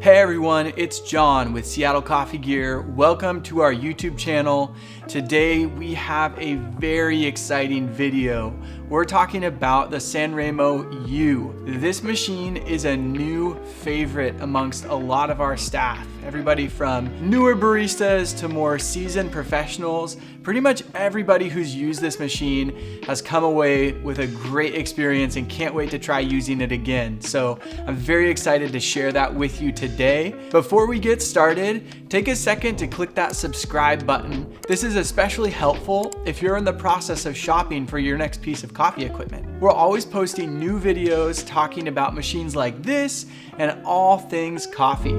Hey everyone, it's John with Seattle Coffee Gear. Welcome to our YouTube channel. Today we have a very exciting video. We're talking about the Sanremo You. This machine is a new favorite amongst a lot of our staff. Everybody from newer baristas to more seasoned professionals. Pretty much everybody who's used this machine has come away with a great experience and can't wait to try using it again. So I'm very excited to share that with you today. Before we get started, take a second to click that subscribe button. This is especially helpful if you're in the process of shopping for your next piece of coffee equipment. We're always posting new videos talking about machines like this and all things coffee.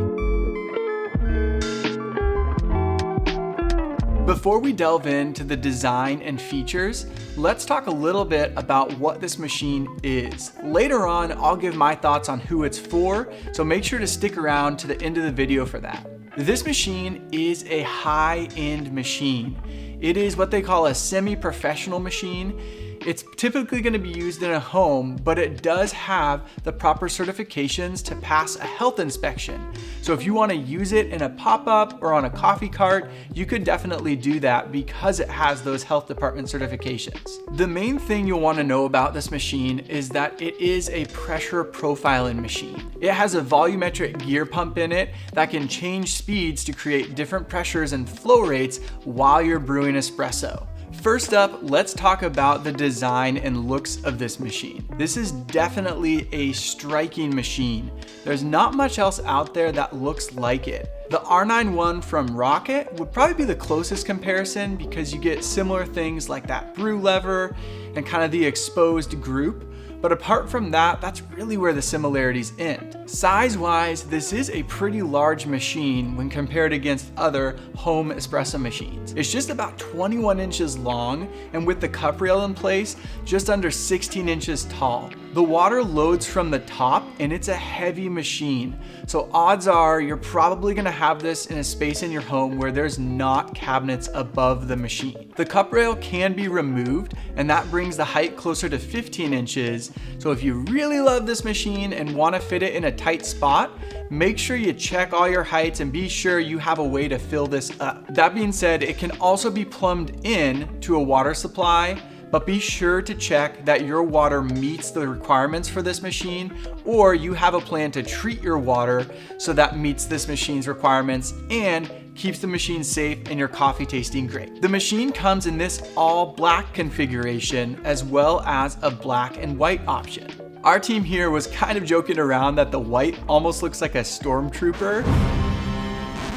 Before we delve into the design and features, let's talk a little bit about what this machine is. Later on, I'll give my thoughts on who it's for, so make sure to stick around to the end of the video for that. This machine is a high-end machine. It is what they call a semi-professional machine. It's typically going to be used in a home, but it does have the proper certifications to pass a health inspection. So if you want to use it in a pop-up or on a coffee cart, you could definitely do that because it has those health department certifications. The main thing you'll want to know about this machine is that it is a pressure profiling machine. It has a volumetric gear pump in it that can change speeds to create different pressures and flow rates while you're brewing espresso. First up, let's talk about the design and looks of this machine. This is definitely a striking machine. There's not much else out there that looks like it. The R91 from Rocket would probably be the closest comparison because you get similar things like that brew lever and kind of the exposed group. But apart from that, that's really where the similarities end. Size-wise, this is a pretty large machine when compared against other home espresso machines. It's just about 21 inches long, and with the cup rail in place, just under 16 inches tall. The water loads from the top, and it's a heavy machine. So odds are you're probably gonna have this in a space in your home where there's not cabinets above the machine. The cup rail can be removed, and that brings the height closer to 15 inches. So if you really love this machine and want to fit it in a tight spot, make sure you check all your heights and be sure you have a way to fill this up. That being said, it can also be plumbed in to a water supply, but be sure to check that your water meets the requirements for this machine, or you have a plan to treat your water so that meets this machine's requirements and keeps the machine safe and your coffee tasting great. The machine comes in this all black configuration as well as a black and white option. Our team here was kind of joking around that the white almost looks like a stormtrooper.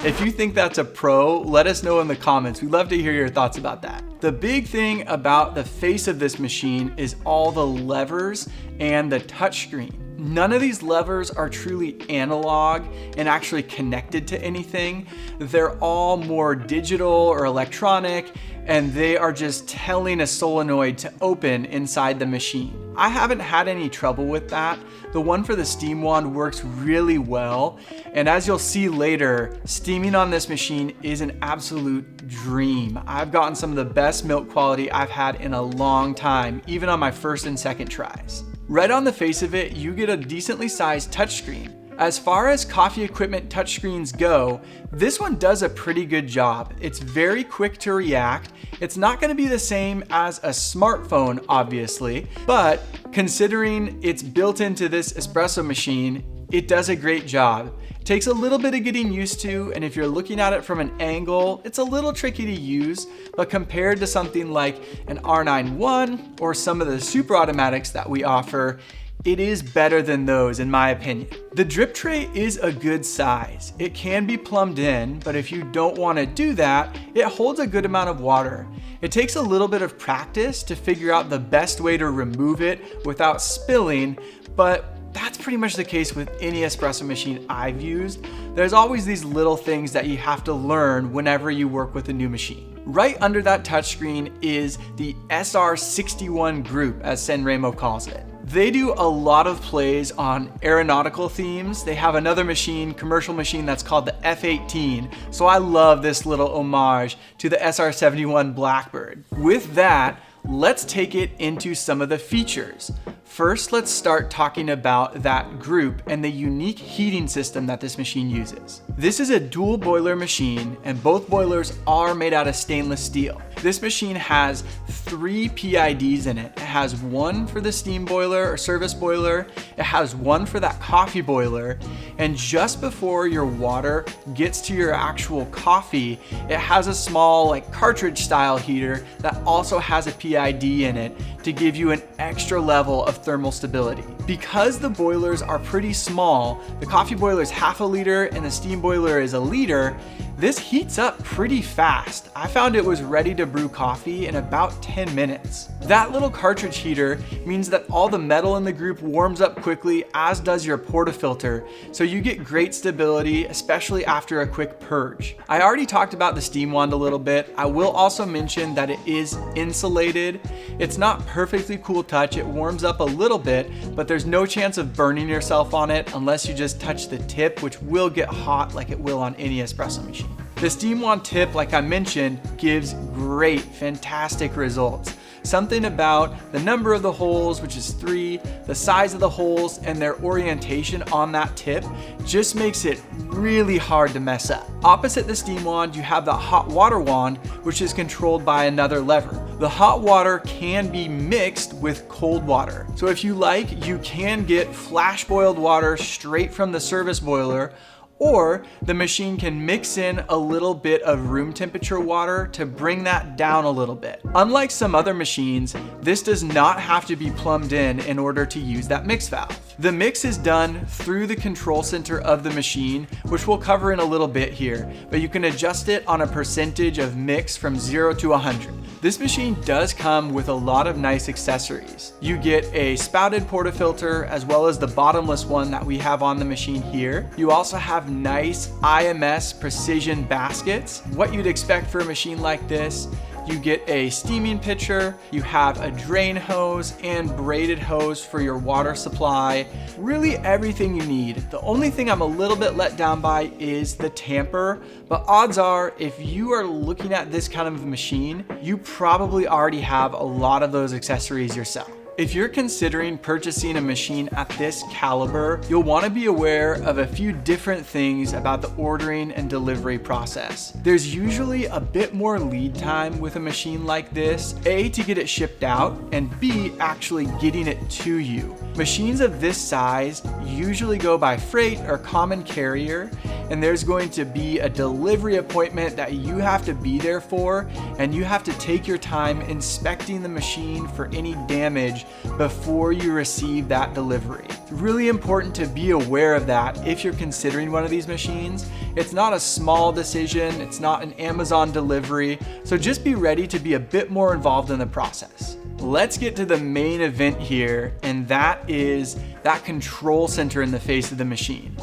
If you think that's a pro, let us know in the comments. We'd love to hear your thoughts about that. The big thing about the face of this machine is all the levers and the touchscreen. None of these levers are truly analog and actually connected to anything. They're all more digital or electronic, and they are just telling a solenoid to open inside the machine. I haven't had any trouble with that. The one for the steam wand works really well, and as you'll see later, steaming on this machine is an absolute dream. I've gotten some of the best milk quality I've had in a long time, even on my first and second tries. Right on the face of it, you get a decently sized touchscreen. As far as coffee equipment touchscreens go, this one does a pretty good job. It's very quick to react. It's not going to be the same as a smartphone, obviously, but considering it's built into this espresso machine, it does a great job. It takes a little bit of getting used to, and if you're looking at it from an angle, it's a little tricky to use, but compared to something like an R91 or some of the super automatics that we offer, it is better than those in my opinion. The drip tray is a good size. It can be plumbed in, but if you don't want to do that, it holds a good amount of water. It takes a little bit of practice to figure out the best way to remove it without spilling, but that's pretty much the case with any espresso machine I've used. There's always these little things that you have to learn whenever you work with a new machine. Right under that touchscreen is the SR61 group, as Sanremo calls it. They do a lot of plays on aeronautical themes. They have another machine, commercial machine, that's called the F-18. So I love this little homage to the SR71 Blackbird. With that, let's take it into some of the features. First, let's start talking about that group and the unique heating system that this machine uses. This is a dual boiler machine, and both boilers are made out of stainless steel. This machine has 3 PIDs in it. It has one for the steam boiler or service boiler, it has one for that coffee boiler, and just before your water gets to your actual coffee, it has a small cartridge style heater that also has a PID in it to give you an extra level of thermal stability. Because the boilers are pretty small, the coffee boiler is half a liter and the steam boiler is a liter, this heats up pretty fast. I found it was ready to brew coffee in about 10 minutes. That little cartridge heater means that all the metal in the group warms up quickly, as does your portafilter, so you get great stability, especially after a quick purge. I already talked about the steam wand a little bit. I will also mention that it is insulated. It's not perfectly cool touch, it warms up a little bit, but there's no chance of burning yourself on it unless you just touch the tip, which will get hot like it will on any espresso machine. The steam wand tip, like I mentioned, gives great, fantastic results. Something about the number of the holes, which is 3, the size of the holes, and their orientation on that tip just makes it really hard to mess up. Opposite the steam wand, you have the hot water wand, which is controlled by another lever. The hot water can be mixed with cold water. So if you like, you can get flash boiled water straight from the service boiler, or the machine can mix in a little bit of room temperature water to bring that down a little bit. Unlike some other machines, this does not have to be plumbed in order to use that mix valve. The mix is done through the control center of the machine, which we'll cover in a little bit here, but you can adjust it on a percentage of mix from 0 to 100. This machine does come with a lot of nice accessories. You get a spouted portafilter as well as the bottomless one that we have on the machine here. You also have nice IMS precision baskets. What you'd expect for a machine like this. You get a steaming pitcher, you have a drain hose and braided hose for your water supply. Really everything you need. The only thing I'm a little bit let down by is the tamper, but odds are if you are looking at this kind of machine, you probably already have a lot of those accessories yourself. If you're considering purchasing a machine at this caliber, you'll want to be aware of a few different things about the ordering and delivery process. There's usually a bit more lead time with a machine like this, A, to get it shipped out, and B, actually getting it to you. Machines of this size usually go by freight or common carrier, and there's going to be a delivery appointment that you have to be there for, and you have to take your time inspecting the machine for any damage before you receive that delivery. It's really important to be aware of that if you're considering one of these machines. It's not a small decision, it's not an Amazon delivery, so just be ready to be a bit more involved in the process. Let's get to the main event here, and that is that control center in the face of the machine.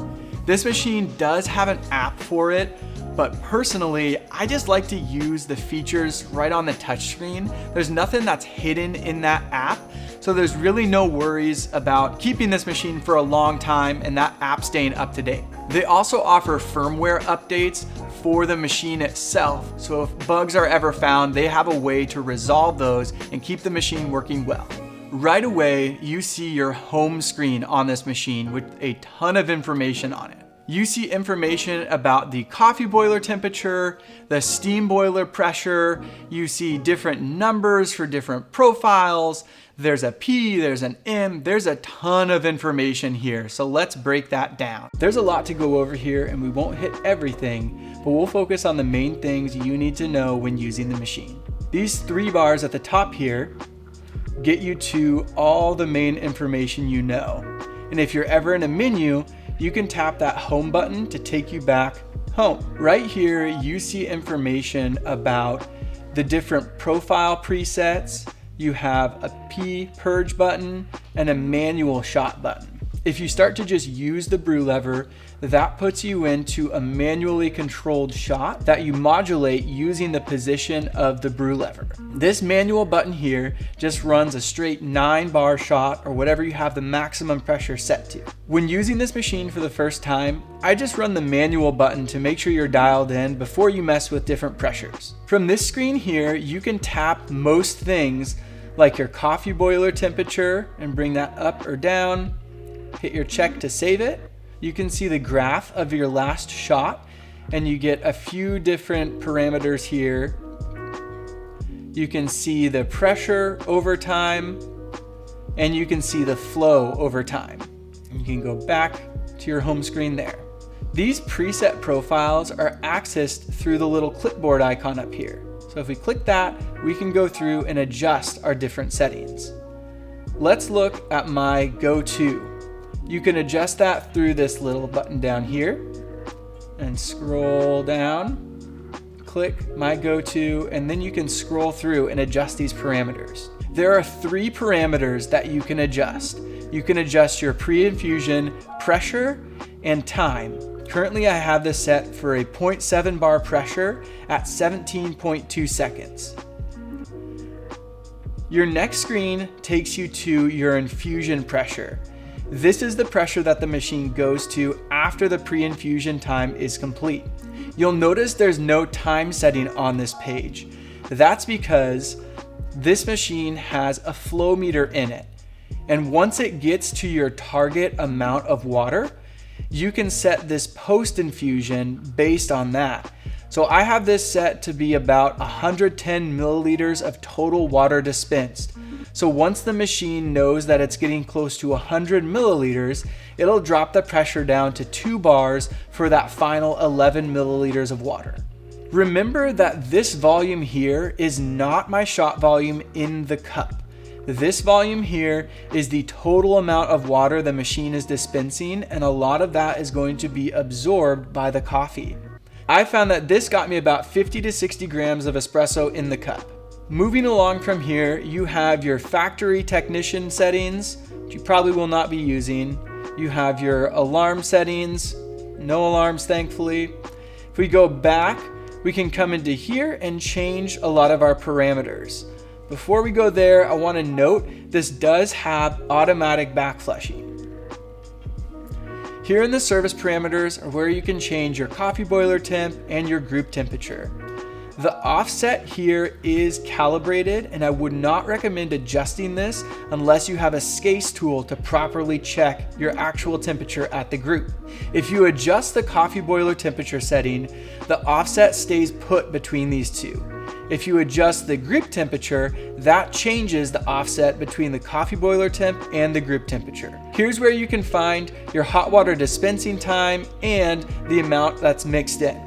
This machine does have an app for it, but personally, I just like to use the features right on the touchscreen. There's nothing that's hidden in that app, so there's really no worries about keeping this machine for a long time and that app staying up to date. They also offer firmware updates for the machine itself, so if bugs are ever found, they have a way to resolve those and keep the machine working well. Right away, you see your home screen on this machine with a ton of information on it. You see information about the coffee boiler temperature, the steam boiler pressure, you see different numbers for different profiles, there's a P, there's an M, there's a ton of information here, so let's break that down. There's a lot to go over here and we won't hit everything, but we'll focus on the main things you need to know when using the machine. These 3 bars at the top here get you to all the main information you know. And if you're ever in a menu, you can tap that home button to take you back home. Right here, you see information about the different profile presets. You have a P purge button and a manual shot button. If you start to just use the brew lever, that puts you into a manually controlled shot that you modulate using the position of the brew lever. This manual button here just runs a straight 9-bar shot or whatever you have the maximum pressure set to. When using this machine for the first time, I just run the manual button to make sure you're dialed in before you mess with different pressures. From this screen here, you can tap most things like your coffee boiler temperature and bring that up or down. Hit your check to save it. You can see the graph of your last shot, and you get a few different parameters here. You can see the pressure over time, and you can see the flow over time. And you can go back to your home screen there. These preset profiles are accessed through the little clipboard icon up here. So if we click that, we can go through and adjust our different settings. Let's look at my go-to. You can adjust that through this little button down here and scroll down, click my go-to, and then you can scroll through and adjust these parameters. There are 3 parameters that you can adjust. You can adjust your pre-infusion pressure and time. Currently, I have this set for a 0.7 bar pressure at 17.2 seconds. Your next screen takes you to your infusion pressure. This is the pressure that the machine goes to after the pre-infusion time is complete. You'll notice there's no time setting on this page. That's because this machine has a flow meter in it. And once it gets to your target amount of water, you can set this post-infusion based on that. So I have this set to be about 110 milliliters of total water dispensed. So once the machine knows that it's getting close to 100 milliliters, it'll drop the pressure down to 2 bars for that final 11 milliliters of water. Remember that this volume here is not my shot volume in the cup. This volume here is the total amount of water the machine is dispensing, and a lot of that is going to be absorbed by the coffee. I found that this got me about 50 to 60 grams of espresso in the cup. Moving along from here, you have your factory technician settings, which you probably will not be using. You have your alarm settings, no alarms thankfully. If we go back, we can come into here and change a lot of our parameters. Before we go there, I want to note this does have automatic back flushing. Here in the service parameters are where you can change your coffee boiler temp and your group temperature. The offset here is calibrated, and I would not recommend adjusting this unless you have a SCASE tool to properly check your actual temperature at the group. If you adjust the coffee boiler temperature setting, the offset stays put between these two. If you adjust the group temperature, that changes the offset between the coffee boiler temp and the group temperature. Here's where you can find your hot water dispensing time and the amount that's mixed in.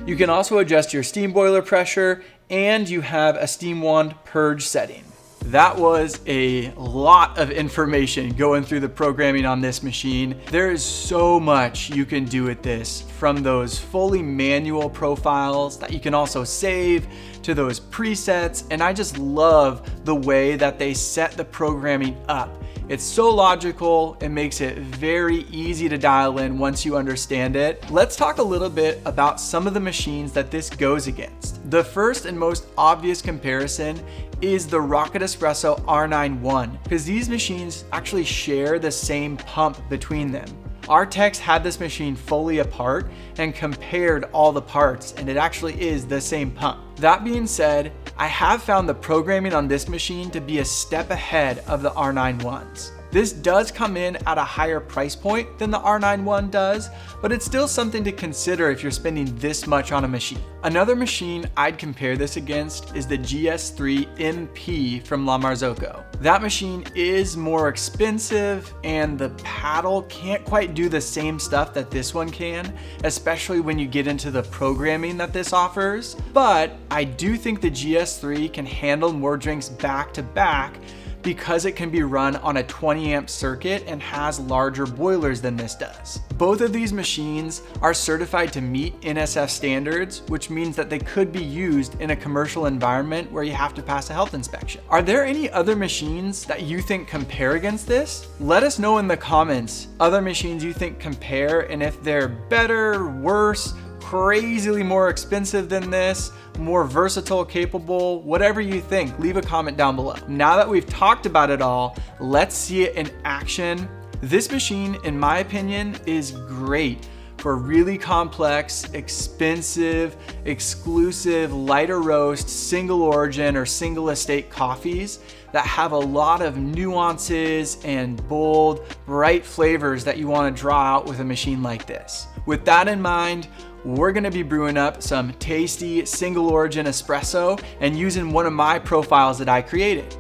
You can also adjust your steam boiler pressure, and you have a steam wand purge setting. That was a lot of information going through the programming on this machine. There is so much you can do with this, from those fully manual profiles that you can also save to those presets, and I just love the way that they set the programming up. It's so logical, it makes it very easy to dial in once you understand it. Let's talk a little bit about some of the machines that this goes against. The first and most obvious comparison is the Rocket Espresso R91, because these machines actually share the same pump between them. Our techs had this machine fully apart and compared all the parts, and it actually is the same pump. That being said, I have found the programming on this machine to be a step ahead of the R91s. This does come in at a higher price point than the R91 does, but it's still something to consider if you're spending this much on a machine. Another machine I'd compare this against is the GS3 MP from La Marzocco. That machine is more expensive, and the paddle can't quite do the same stuff that this one can, especially when you get into the programming that this offers. But I do think the GS3 can handle more drinks back to back, because it can be run on a 20 amp circuit and has larger boilers than this does. Both of these machines are certified to meet NSF standards, which means that they could be used in a commercial environment where you have to pass a health inspection. Are there any other machines that you think compare against this? Let us know in the comments other machines you think compare, and if they're better, worse, crazily more expensive than this, more versatile, capable, whatever you think, leave a comment down below. Now that we've talked about it all, let's see it in action. This machine, in my opinion, is great for really complex, expensive, exclusive, lighter roast, single origin or single estate coffees that have a lot of nuances and bold, bright flavors that you want to draw out with a machine like this. With that in mind, we're gonna be brewing up some tasty single origin espresso and using one of my profiles that I created.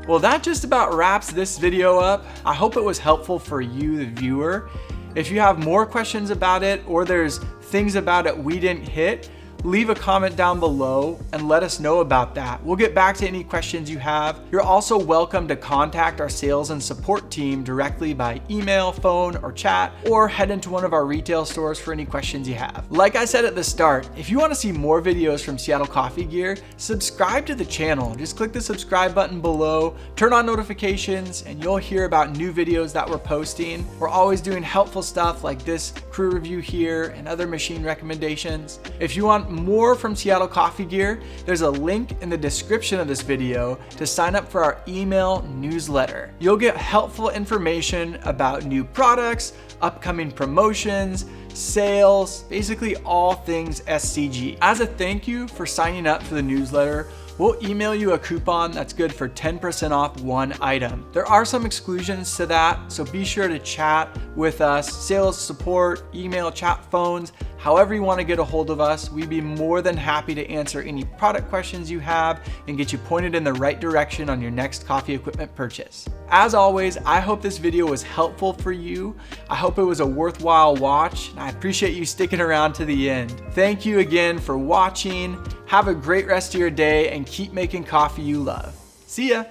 Well, that just about wraps this video up. I hope it was helpful for you, the viewer. If you have more questions about it or there's things about it we didn't hit, leave a comment down below and let us know about that. We'll get back to any questions you have. You're also welcome to contact our sales and support team directly by email, phone, or chat, or head into one of our retail stores for any questions you have. Like I said at the start, if you want to see more videos from Seattle Coffee Gear, subscribe to the channel. Just click the subscribe button below, turn on notifications, and you'll hear about new videos that we're posting. We're always doing helpful stuff like this crew review here and other machine recommendations. If you want more from Seattle Coffee Gear, there's a link in the description of this video to sign up for our email newsletter. You'll get helpful information about new products, upcoming promotions, sales, basically all things SCG. As a thank you for signing up for the newsletter, we'll email you a coupon that's good for 10% off one item. There are some exclusions to that, so be sure to chat with us, sales support, email, chat, phones, however you want to get a hold of us. We'd be more than happy to answer any product questions you have and get you pointed in the right direction on your next coffee equipment purchase. As always, I hope this video was helpful for you. I hope it was a worthwhile watch, and I appreciate you sticking around to the end. Thank you again for watching. Have a great rest of your day and keep making coffee you love. See ya.